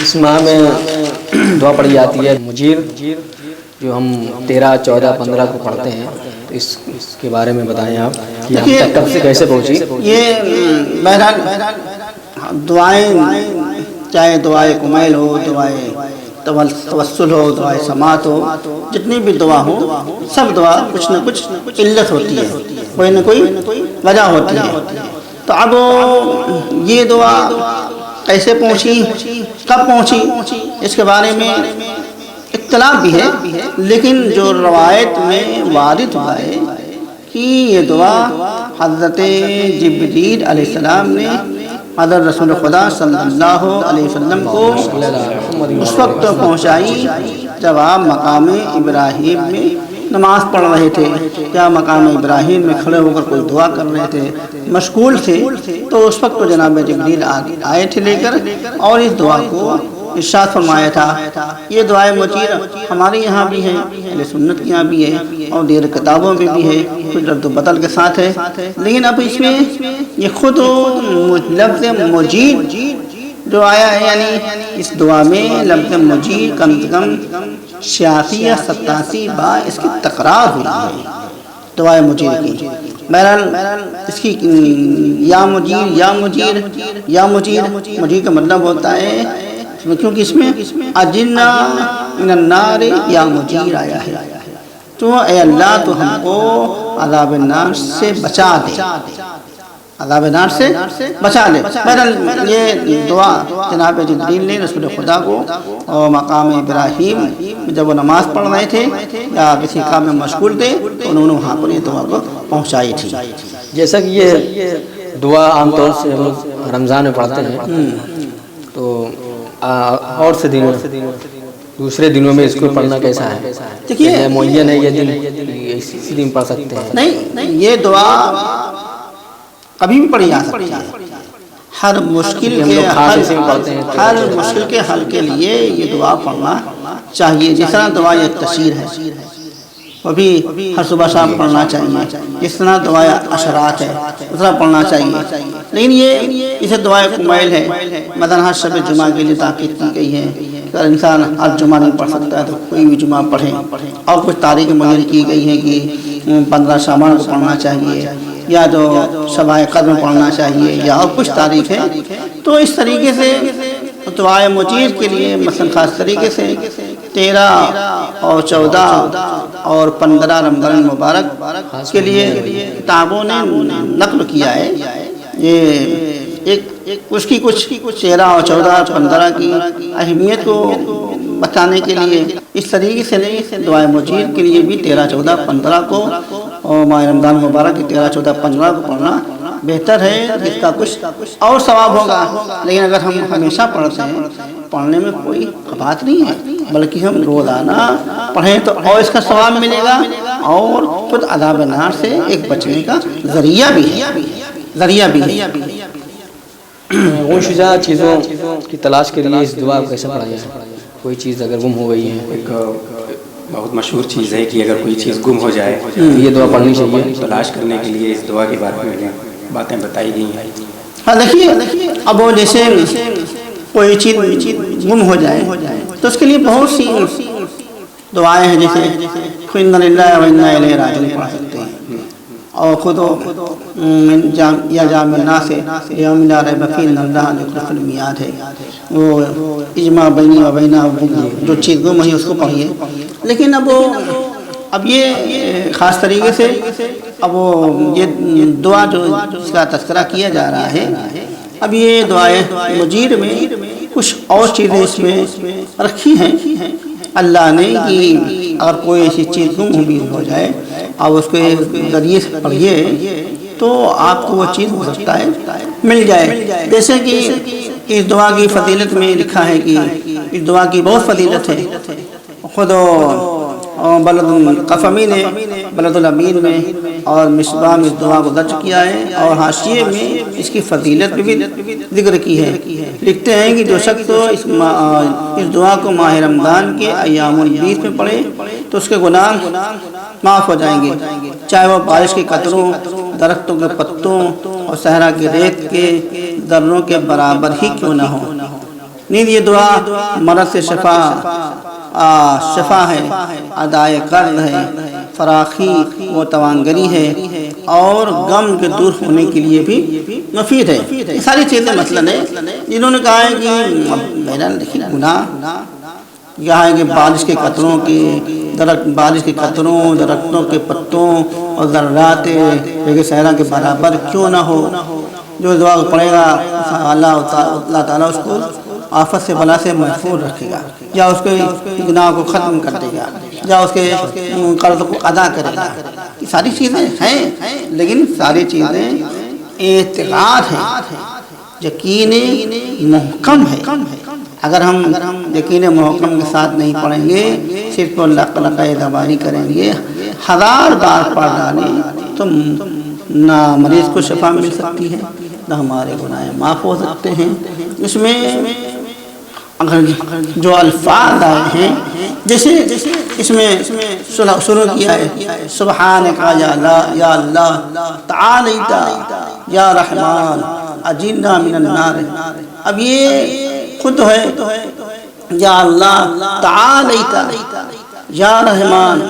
اس ماہ میں دعا پڑھی جاتی ہے مجیر، جو ہم 13، 14، 15 کو پڑھتے ہیں، تو اس کے بارے میں بتائیں آپ کہ ہم تک کب سے کیسے پہنچی؟ یہ بہرحال دعائیں، چاہے دعائے کمیل ہو، دعائے توسل ہو، دعائے سماعت ہو، جتنی بھی دعا ہو، سب دعا کچھ نہ کچھ علت ہوتی ہے، کوئی نہ کوئی وجہ ہوتی ہے۔ تو اب یہ دعا کیسے پہنچی، کب پہنچی، اس کے بارے میں اختلاف بھی ہے، لیکن جو روایت میں وارد ہوا ہے کہ یہ دعا حضرت جبریل علیہ السلام نے حضرت رسول خدا صلی اللہ علیہ وسلم کو اس وقت پہنچائی جب آپ مقام ابراہیم میں نماز پڑھ رہے تھے، یا مقام ابراہیم میں کھڑے ہو کر کوئی دعا کر رہے تھے، مشغول تھے، تو اس وقت جناب جبریل آئے تھے لے کر، اور اس دعا کو ارشاد فرمایا تھا۔ یہ دعائے مجیر ہمارے یہاں بھی ہے، اہل سنت کے یہاں بھی ہے، اور دیگر کتابوں میں بھی ہے، کچھ رد و بدل کے ساتھ ہے، لیکن اب اس میں یہ خود لفظ مجیر جو آیا ہے، یعنی اس دعا میں لفظ مجیر کم سے کم 86 یا 87 بار اس کی تکرار ہوئی ہے دعائے مجیر کی۔ بہرحال اس کی یا مجیر، یا مجیر، یا مجیر، مجیر کا مطلب ہوتا ہے، کیونکہ اس میں اجرنا من النار یا مجیر آیا ہے، تو اے اللہ تو ہم کو عذاب نار سے بچا دے، عذاب نار سے بچا لے۔ بہرحال یہ دعا جناب جبریل نے رسول خدا کو مقام ابراہیم جب وہ نماز پڑھ رہے تھے یا کسی کام میں مشغول تھے، تو انہوں نے وہاں پر یہ دعا کو پہنچائی تھی۔ جیسا کہ یہ دعا عام طور سے ہم لوگ رمضان میں پڑھتے ہیں، تو اور سے دنوں، دوسرے دنوں میں اس کو پڑھنا کیسا ہے؟ دیکھیے معین ہے یہ دن، اسی دن پڑھ سکتے ہیں؟ نہیں، یہ دعا کبھی بھی پڑھی جا سکتی ہے، ہر مشکل کے حل کے لیے یہ دعا پڑھنا چاہیے۔ جس طرح دعا ایک تشہیر ہے، وہ بھی ہر صبح شام پڑھنا چاہیے، جس طرح دعائے اشرات ہے اس طرح پڑھنا چاہیے، لیکن یہ اسے دعائے کمیل ہے، مثلا ہر شب جمعہ کے لیے تاکید کی گئی ہے، اگر انسان ہر جمعہ نہیں پڑھ سکتا ہے تو کوئی بھی جمعہ پڑھے، اور کچھ تاریخ معین کی گئی ہے کہ 15 شعبان کو پڑھنا چاہیے، یا جو شبۂ قدر میں پڑھنا چاہیے، یا اور کچھ تاریخ ہے۔ تو اس طریقے سے دعائے مجیر کے لیے مثلا خاص طریقے سے 13 اور 14 اور 15 رمضان المبارک کے لیے کتابوں نے نقل کیا ہے، یہ اس کی کچھ 13 اور 14 اور 15 کی اہمیت کو بتانے کے لیے اس طریقے سے نہیں، دعائے مجیر کے لیے بھی 13، 14، 15 کو اور ماہ رمضان مبارک کی 13، 14، 15 کو پڑھنا بہتر ہے، اس کا کچھ اور ثواب ہوگا۔ لیکن اگر ہم ہمیشہ پڑھتے ہیں، پڑھنے میں کوئی بات نہیں ہے، بلکہ ہم روزانہ پڑھیں تو اور اس کا ثواب ملے گا، اور خود عذاب نار سے ایک بچنے کا ذریعہ بھی ہے۔ غم شدہ چیزوں کی تلاش کے لیے اس دعا کو کیسے پڑھا جائے؟ کوئی چیز اگر گم ہو گئی ہے، ایک بہت مشہور چیز ہے کہ اگر کوئی چیز گم ہو جائے تو یہ دعا پڑھنی چاہیے۔ تلاش کرنے کے لیے اس دعا کے بارے میں باتیں بتائی گئی ہیں۔ ہاں دیکھیے، اب وہ جیسے کوئی چیز گم ہو جائے تو اس کے لیے بہت سی دعائیں ہیں، جیسے اِنَّا لِلَّهِ وَإِنَّا إِلَيْهِ رَاجِعُونَ پڑھ سکتے ہیں، اور خود یا جامع الناس یوم لا ریب فیہ ان اللہ یخلف المیعاد ہے، وہ اجماع بینی و بینہ، جو چیز گم ہے اس کو پڑھیے۔ لیکن اب یہ خاص طریقے سے اب یہ دعا جو جس کا تذکرہ کیا جا رہا ہے، اب یہ دعائے مجیر میں کچھ اور چیزیں اس میں رکھی ہیں اللہ نے، کہ اگر کوئی ایسی چیز گم بھی ہو جائے اور اس کے ذریعے سے پڑھیے تو آپ کو وہ چیز ہو سکتا ہے مل جائے۔ جیسے کہ اس دعا کی فضیلت میں لکھا ہے کہ اس دعا کی بہت فضیلت ہے، خود بلد القفمی نے بلد الامین میں اور مصباح میں اس دعا کو درج کیا ہے، اور حاشیے میں اس کی فضیلت بھی ذکر کی ہے۔ لکھتے ہیں کہ جو شخص اس دعا کو ماہ رمضان کے ایام البیض میں پڑھے تو اس کے گناہ معاف ہو جائیں گے، چاہے وہ بارش کے قطروں، درختوں کے پتوں اور صحرا کی ریت کے ذروں کے برابر ہی کیوں نہ ہو۔ نیز یہ دعا مرض سے شفا ہے، ادائے قرض ہے، فراخی و توانگری ہے، اور غم کے دور ہونے کے لیے بھی مفید ہے۔ یہ ساری چیزیں مثلاً ہے جنہوں نے کہا ہے کہ بہرحال دیکھیے گناہ یہاں ہے کہ بارش کے قطروں کی بارش کے قطروں، درختوں کے پتوں اور ذرات صحرا کے برابر کیوں نہ ہو۔ جو دعا پڑھے گا اللہ تعالیٰ اس کو آفت سے بلا سے محفوظ رکھے گا، یا اس کے گناہ کو ختم کر دے گا، یا اس کے قرض کو ادا کرے گا۔ یہ ساری چیزیں ہیں، لیکن ساری چیزیں اعتقاد ہے، یقین محکم ہے۔ اگر ہم یقین محکم کے ساتھ نہیں پڑھیں گے، صرف اللہ دباری کریں گے، 1000 بار پڑھ ڈالیں تو نہ مریض کو شفا مل سکتی ہے، نہ ہمارے گناہ معاف ہو سکتے ہیں۔ اس میں اگر جو الفاظ آئے ہیں، جیسے اس میں شروع کیا ہے سبحانک یا اللہ تعالیت یا رحمان اجرنا من النار۔ اب یہ خود ہے یا اللہ تعالیت یا رحمان،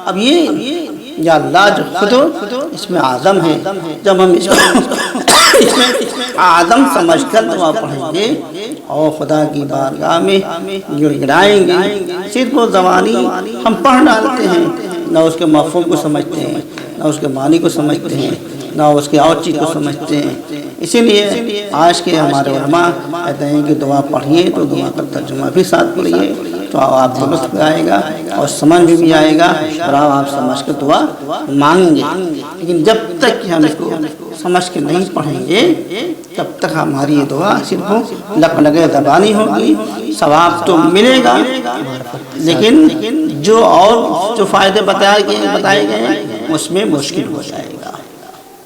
اب یہ یا اللہ جو خود اس میں اعظم ہے۔ جب ہم اس میں اعظم سمجھ کر دعا پڑھیں گے اور خدا کی بارگاہ میں گڑ گڑائیں گے، صرف وہ زبانی ہم پڑھ ڈالتے ہیں، نہ اس کے مفہوم کو سمجھتے ہیں، نہ اس کے معنی کو سمجھتے ہیں، نہ اس کے اور چیز کو سمجھتے ہیں۔ اسی لیے آج کے ہمارے علماء کہتے ہیں کہ دعا پڑھیے تو دعا کا ترجمہ بھی ساتھ پڑھیے، تو آپ درست بھی آئے گا اور سمجھ بھی آئے گا، اور آپ سمجھ کے دعا مانگیں گے۔ لیکن جب تک کہ ہم اس کو سمجھ کے نہیں پڑھیں گے، تب تک ہماری یہ دعا صرف لگے زبانی ہوگی، ثواب تو ملے گا، لیکن جو فائدے بتائے گئے ہیں اس میں مشکل ہو جائے گا۔